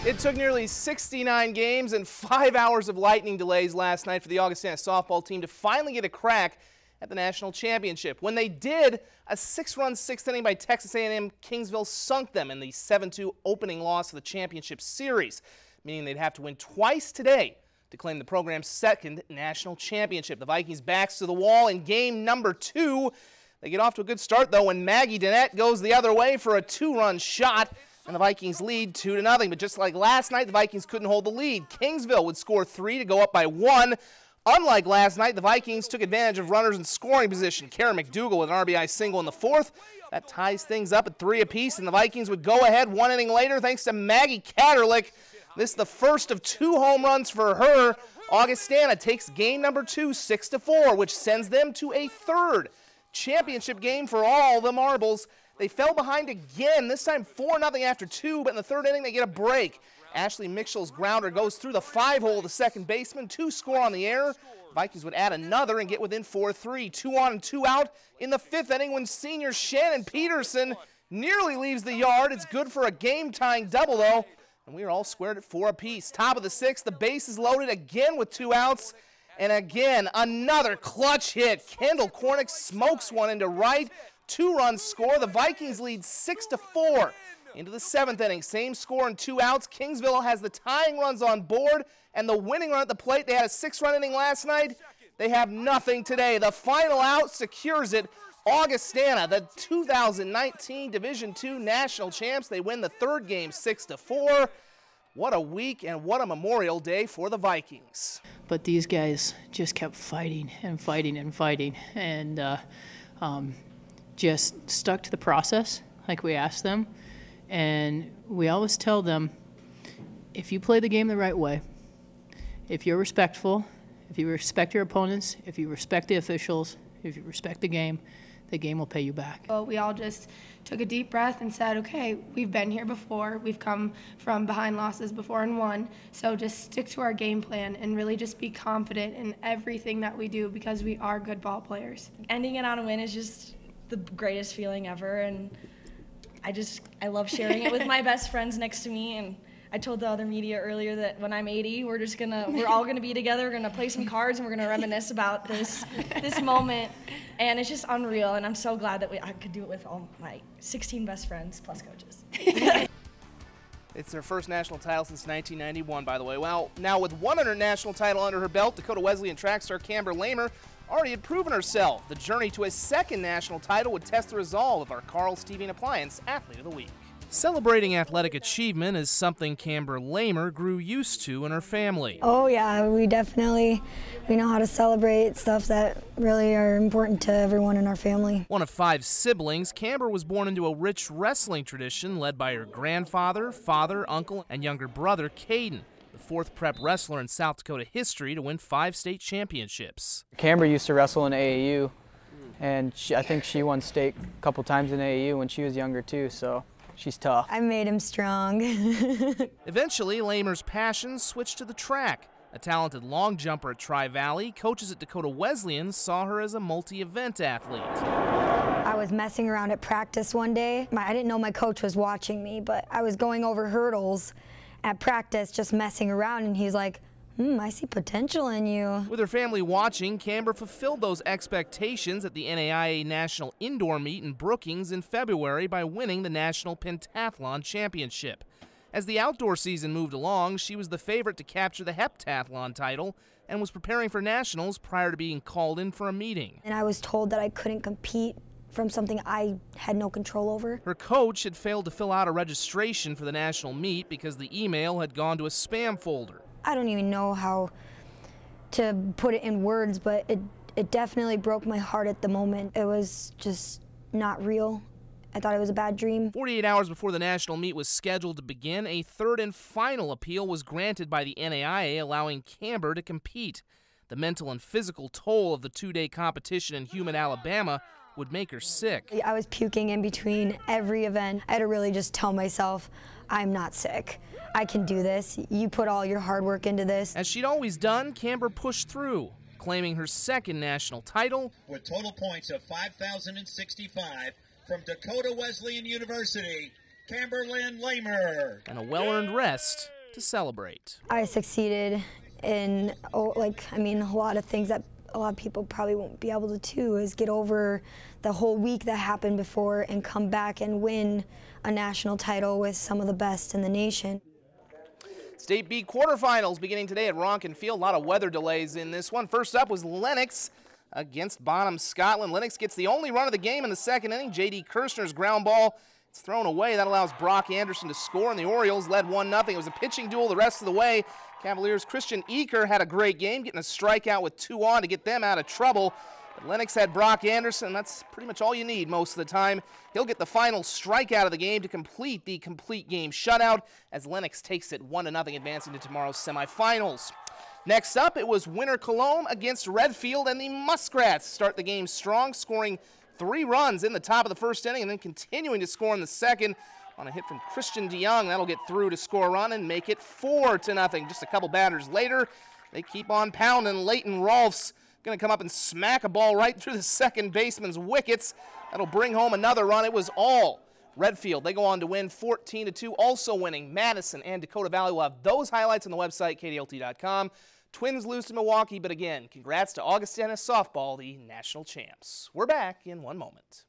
It took nearly 69 games and 5 hours of lightning delays last night for the Augustana softball team to finally get a crack at the national championship. When they did, a 6-run sixth inning by Texas A&M Kingsville sunk them in the 7-2 opening loss of the championship series, meaning they'd have to win twice today to claim the program's second national championship. The Vikings backs to the wall in game number 2. They get off to a good start, though, when Maggie Dennett goes the other way for a 2-run shot, and the Vikings lead 2-0. But just like last night, the Vikings couldn't hold the lead. Kingsville would score 3 to go up by 1. Unlike last night, the Vikings took advantage of runners in scoring position. Karen McDougal with an RBI single in the 4th. That ties things up at 3 apiece, and the Vikings would go ahead 1 inning later thanks to Maggie Catterlick. This is the first of 2 home runs for her. Augustana takes game number 2, 6-4, which sends them to a 3rd championship game for all the Marbles. They fell behind again, this time 4-0 after 2, but in the 3rd inning they get a break. Ashley Mitchell's grounder goes through the 5-hole of the second baseman, 2 score on the air. Vikings would add another and get within 4-3, 2 on and 2 out in the 5th inning when senior Shannon Peterson nearly leaves the yard. It's good for a game-tying double, though, and we are all squared at 4 apiece. Top of the 6th, the base is loaded again with 2 outs. And again, another clutch hit. Kendall Cornick smokes one into right. 2-run score. The Vikings lead 6-4 into the 7th inning. Same score and 2 outs. Kingsville has the tying runs on board and the winning run at the plate. They had a 6-run inning last night. They have nothing today. The final out secures it. Augustana, the 2019 Division II national champs. They win the 3rd game 6-4. What a week and what a Memorial Day for the Vikings. But these guys just kept fighting and fighting and fighting, and just stuck to the process like we asked them. And we always tell them, if you play the game the right way, if you're respectful, if you respect your opponents, if you respect the officials, if you respect the game will pay you back. Well, we all just took a deep breath and said, okay, we've been here before. We've come from behind losses before and won. So just stick to our game plan and really just be confident in everything that we do because we are good ball players. Ending it on a win is just the greatest feeling ever, and I love sharing it with my best friends next to me. And I told the other media earlier that when I'm 80, we're all gonna be together. We're gonna play some cards and we're gonna reminisce about this moment. And it's just unreal. And I'm so glad that I could do it with all my 16 best friends plus coaches. It's their first national title since 1991, by the way. Well, now with 100 national title under her belt, Dakota Wesleyan track star Camber Lamer already had proven herself. The journey to a 2nd national title would test the resolve of our Carl Stevien Appliance Athlete of the Week. Celebrating athletic achievement is something Camber Lamer grew used to in her family. Oh yeah, we know how to celebrate stuff that really are important to everyone in our family. One of 5 siblings, Camber was born into a rich wrestling tradition led by her grandfather, father, uncle, and younger brother, Caden, the 4th prep wrestler in South Dakota history to win 5 state championships. Camber used to wrestle in AAU, and I think she won state a couple times in AAU when she was younger too, so she's tough. I made him strong. Eventually, Lamer's passion switched to the track. A talented long jumper at Tri-Valley, coaches at Dakota Wesleyan saw her as a multi-event athlete. I was messing around at practice one day. I didn't know my coach was watching me, but I was going over hurdles at practice, just messing around, and he's like, I see potential in you. With her family watching, Camber fulfilled those expectations at the NAIA National Indoor Meet in Brookings in February by winning the National Pentathlon Championship. As the outdoor season moved along, she was the favorite to capture the heptathlon title and was preparing for nationals prior to being called in for a meeting. And I was told that I couldn't compete from something I had no control over. Her coach had failed to fill out a registration for the national meet because the email had gone to a spam folder. I don't even know how to put it in words, but it definitely broke my heart at the moment. It was just not real. I thought it was a bad dream. 48 hours before the national meet was scheduled to begin, a 3rd and final appeal was granted by the NAIA, allowing Camber to compete. The mental and physical toll of the 2-day competition in humid Alabama would make her sick. I was puking in between every event. I had to really just tell myself, I'm not sick. I can do this. You put all your hard work into this. As she'd always done, Camber pushed through, claiming her 2nd national title with total points of 5,065 from Dakota Wesleyan University, Camber Lamer. And a well-earned rest to celebrate. I succeeded in, a lot of things that a lot of people probably won't be able to do, is get over the whole week that happened before and come back and win a national title with some of the best in the nation. State B quarterfinals beginning today at Ronkin Field. A lot of weather delays in this one. First up was Lennox against Bonham, Scotland. Lennox gets the only run of the game in the second inning. J.D. Kirshner's ground ball. It's thrown away. That allows Brock Anderson to score, and the Orioles led 1-0. It was a pitching duel the rest of the way. Cavaliers' Christian Eaker had a great game, getting a strikeout with 2 on to get them out of trouble. But Lennox had Brock Anderson. That's pretty much all you need most of the time. He'll get the final strikeout of the game to complete the complete game shutout as Lennox takes it 1-0, advancing to tomorrow's semifinals. Next up, it was Winter Cologne against Redfield, and the Muskrats start the game strong, scoring 3 runs in the top of the first inning and then continuing to score in the second on a hit from Christian DeYoung. That'll get through to score a run and make it 4-0. Just a couple batters later, they keep on pounding. Leighton Rolfe's going to come up and smack a ball right through the second baseman's wickets. That'll bring home another run. It was all Redfield. They go on to win 14-2, also winning Madison and Dakota Valley. We'll have those highlights on the website, KDLT.com. Twins lose to Milwaukee, but again, congrats to Augustana softball, the national champs. We're back in 1 moment.